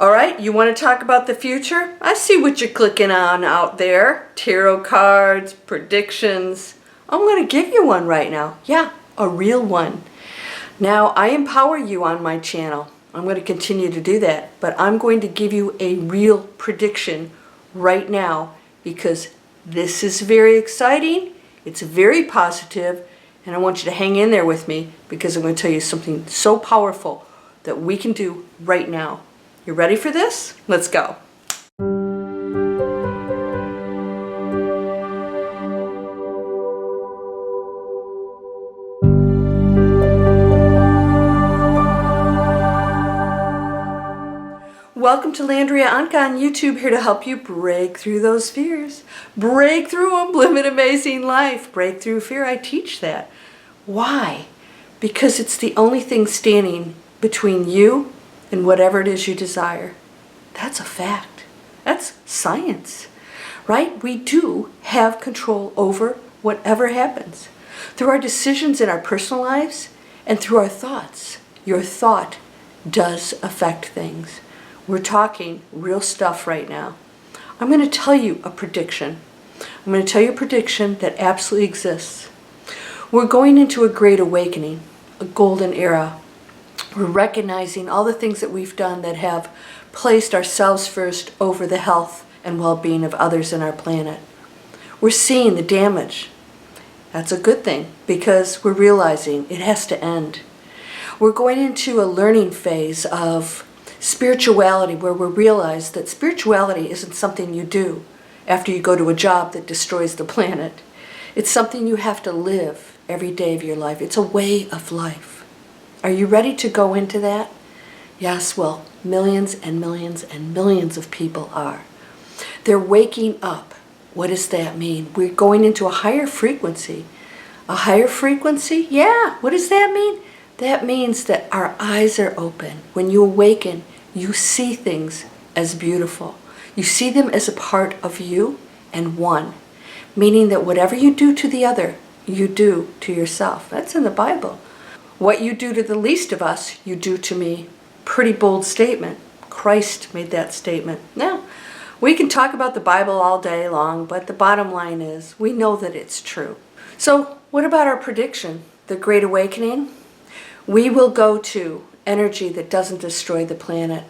All right, you want to talk about the future? I see what you're clicking on out there. Tarot cards, predictions. I'm going to give you one right now. Yeah, a real one. Now, I empower you on my channel. I'm going to continue to do that, but I'm going to give you a real prediction right now because this is very exciting. It's very positive, and I want you to hang in there with me because I'm going to tell you something so powerful that we can do right now. You ready for this? Let's go. Welcome to Landria Onkka on YouTube, here to help you break through those fears. Break through them, live an amazing life. Break through fear, I teach that. Why? Because it's the only thing standing between you and whatever it is you desire. That's a fact. That's science, right? We do have control over whatever happens through our decisions in our personal lives and through our thoughts. Your thought does affect things. We're talking real stuff right now. I'm going to tell you a prediction. I'm going to tell you a prediction that absolutely exists. We're going into a great awakening, a golden era. We're recognizing all the things that we've done that have placed ourselves first over the health and well-being of others in our planet. We're seeing the damage. That's a good thing because we're realizing it has to end. We're going into a learning phase of spirituality where we realize that spirituality isn't something you do after you go to a job that destroys the planet. It's something you have to live every day of your life. It's a way of life. Are you ready to go into that? Yes, well, millions and millions and millions of people are. They're waking up. What does that mean? We're going into a higher frequency. A higher frequency? Yeah. What does that mean? That means that our eyes are open. When you awaken, you see things as beautiful. You see them as a part of you and one, meaning that whatever you do to the other, you do to yourself. That's in the Bible. What you do to the least of us, you do to me. Pretty bold statement. Christ made that statement. Now, we can talk about the Bible all day long, but the bottom line is we know that it's true. So what about our prediction? The Great Awakening? We will go to energy that doesn't destroy the planet.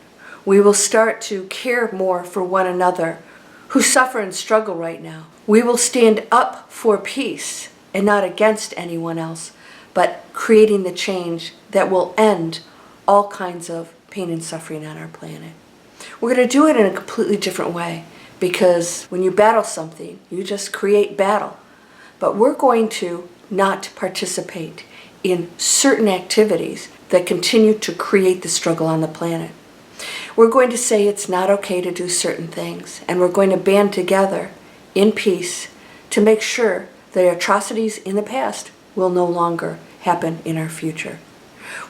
We will start to care more for one another who suffer and struggle right now. We will stand up for peace and not against anyone else, but creating the change that will end all kinds of pain and suffering on our planet. We're going to do it in a completely different way because when you battle something, you just create battle. But we're going to not participate in certain activities that continue to create the struggle on the planet. We're going to say it's not okay to do certain things, and we're going to band together in peace to make sure that atrocities in the past will no longer happen in our future.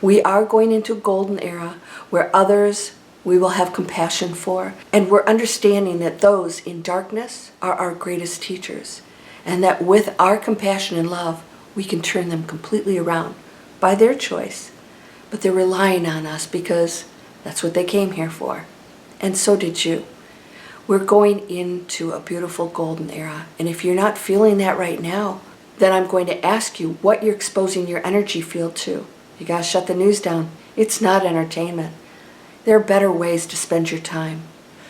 We are going into a golden era where others we will have compassion for, and we're understanding that those in darkness are our greatest teachers, and that with our compassion and love, we can turn them completely around by their choice. But they're relying on us because that's what they came here for. And so did you. We're going into a beautiful golden era. And if you're not feeling that right now, then I'm going to ask you what you're exposing your energy field to. You gotta shut the news down. It's not entertainment. There are better ways to spend your time.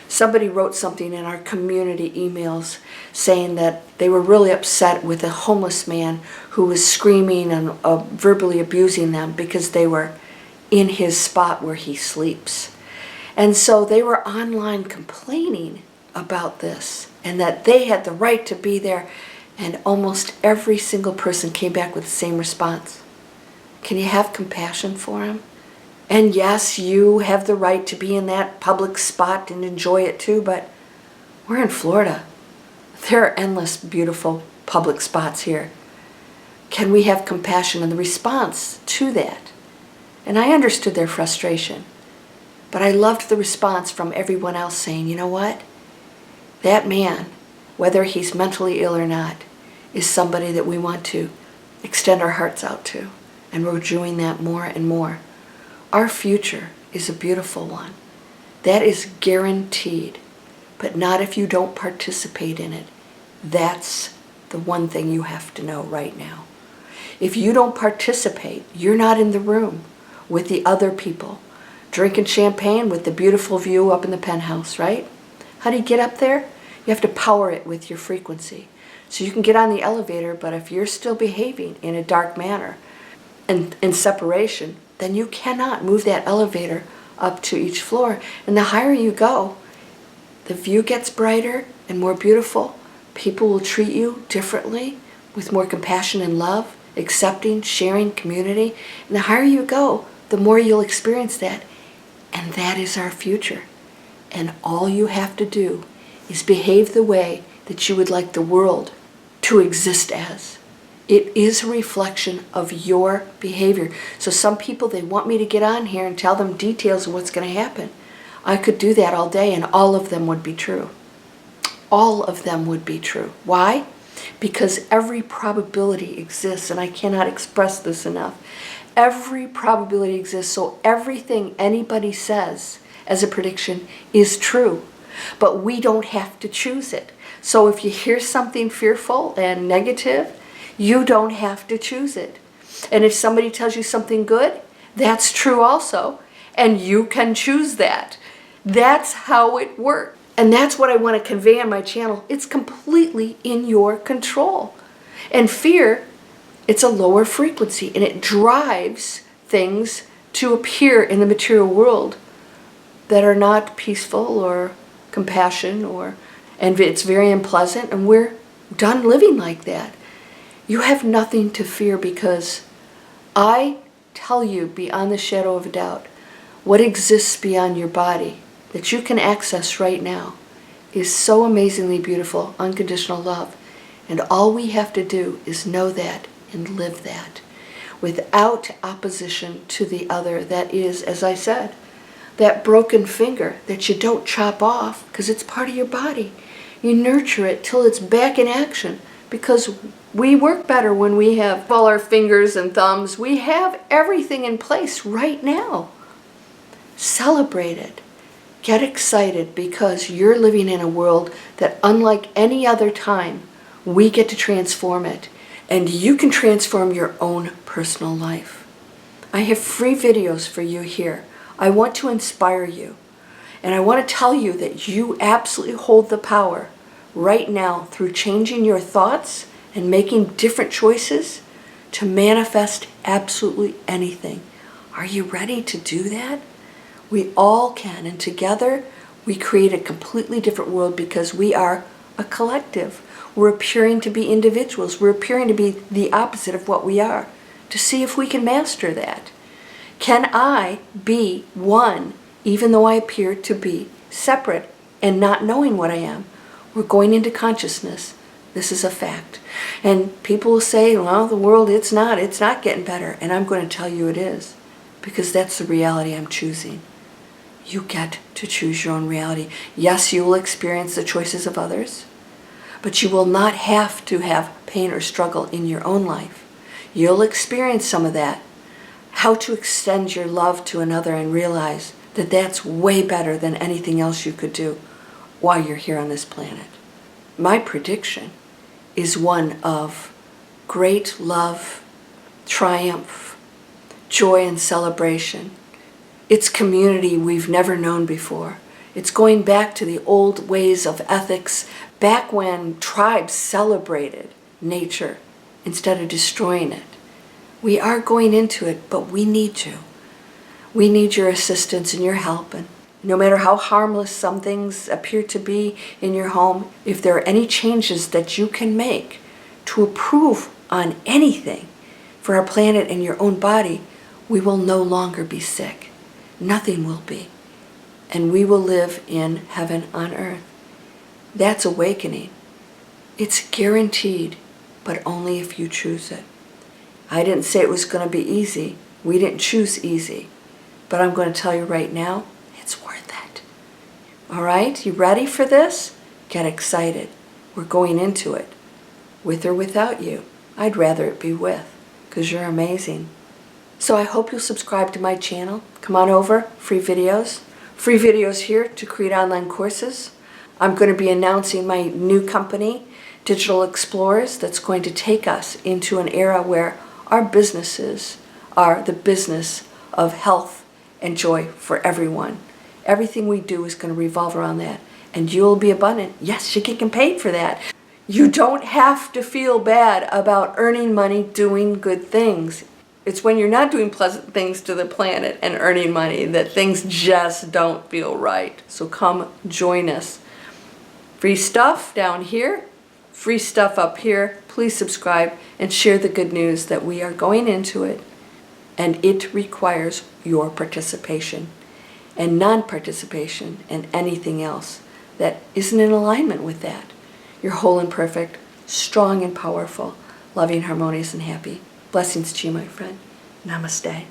Somebody wrote something in our community emails saying that they were really upset with a homeless man who was screaming and verbally abusing them because they were in his spot where he sleeps. And so they were online complaining about this and that they had the right to be there, and almost every single person came back with the same response. Can you have compassion for him? And yes, you have the right to be in that public spot and enjoy it too, but we're in Florida. There are endless beautiful public spots here. Can we have compassion in the response to that? And I understood their frustration, but I loved the response from everyone else saying, you know what? That man, whether he's mentally ill or not, is somebody that we want to extend our hearts out to. And we're doing that more and more. Our future is a beautiful one. That is guaranteed, but not if you don't participate in it. That's the one thing you have to know right now. If you don't participate, you're not in the room with the other people, drinking champagne with the beautiful view up in the penthouse, right? How do you get up there? You have to power it with your frequency. So you can get on the elevator, but if you're still behaving in a dark manner and in separation, then you cannot move that elevator up to each floor. And the higher you go, the view gets brighter and more beautiful. People will treat you differently with more compassion and love, accepting, sharing, community. And the higher you go, the more you'll experience that. And that is our future. And all you have to do is behave the way that you would like the world to exist as. It is a reflection of your behavior. So some people, they want me to get on here and tell them details of what's going to happen. I could do that all day and all of them would be true. All of them would be true. Why? Because every probability exists, and I cannot express this enough. Every probability exists, so everything anybody says as a prediction is true. But we don't have to choose it. So if you hear something fearful and negative, you don't have to choose it. And if somebody tells you something good, that's true also. And you can choose that. That's how it works. And that's what I want to convey on my channel. It's completely in your control. And fear, it's a lower frequency, and it drives things to appear in the material world that are not peaceful or compassion, and it's very unpleasant, and we're done living like that. You have nothing to fear, because I tell you beyond the shadow of a doubt, what exists beyond your body that you can access right now is so amazingly beautiful, unconditional love. And all we have to do is know that and live that without opposition to the other. That is, as I said, that broken finger that you don't chop off because it's part of your body. You nurture it till it's back in action, because we work better when we have all our fingers and thumbs. We have everything in place right now. Celebrate it. Get excited, because you're living in a world that, unlike any other time, we get to transform it. And you can transform your own personal life. I have free videos for you here. I want to inspire you. And I want to tell you that you absolutely hold the power right now, through changing your thoughts and making different choices, to manifest absolutely anything. Are you ready to do that? We all can, and together we create a completely different world, because we are a collective. We're appearing to be individuals. We're appearing to be the opposite of what we are, to see if we can master that. Can I be one even though I appear to be separate and not knowing what I am? We're going into consciousness. This is a fact. And people will say, well, the world, it's not getting better. And I'm going to tell you it is, because that's the reality I'm choosing. You get to choose your own reality. Yes, you will experience the choices of others, but you will not have to have pain or struggle in your own life. You'll experience some of that. How to extend your love to another and realize that that's way better than anything else you could do while you're here on this planet. My prediction is one of great love, triumph, joy, and celebration. It's community we've never known before. It's going back to the old ways of ethics, back when tribes celebrated nature instead of destroying it. We are going into it, but we need you. We need your assistance and your help. And no matter how harmless some things appear to be in your home, if there are any changes that you can make to improve on anything for our planet and your own body, we will no longer be sick. Nothing will be. And we will live in heaven on earth. That's awakening. It's guaranteed, but only if you choose it. I didn't say it was going to be easy. We didn't choose easy. But I'm going to tell you right now, it's worth it. All right? You ready for this? Get excited. We're going into it. With or without you. I'd rather it be with, because you're amazing. So I hope you'll subscribe to my channel. Come on over, free videos. free videos here to create online courses. I'm going to be announcing my new company, Digital Explorers, that's going to take us into an era where our businesses are the business of health and joy for everyone. Everything we do is going to revolve around that. And you'll be abundant. Yes, you're getting paid for that. You don't have to feel bad about earning money doing good things. It's when you're not doing pleasant things to the planet and earning money that things just don't feel right. So come join us. Free stuff down here, free stuff up here. Please subscribe and share the good news that we are going into it, and it requires your participation and non-participation and anything else that isn't in alignment with that. You're whole and perfect, strong and powerful, loving, harmonious, and happy. Blessings to you, my friend. Namaste.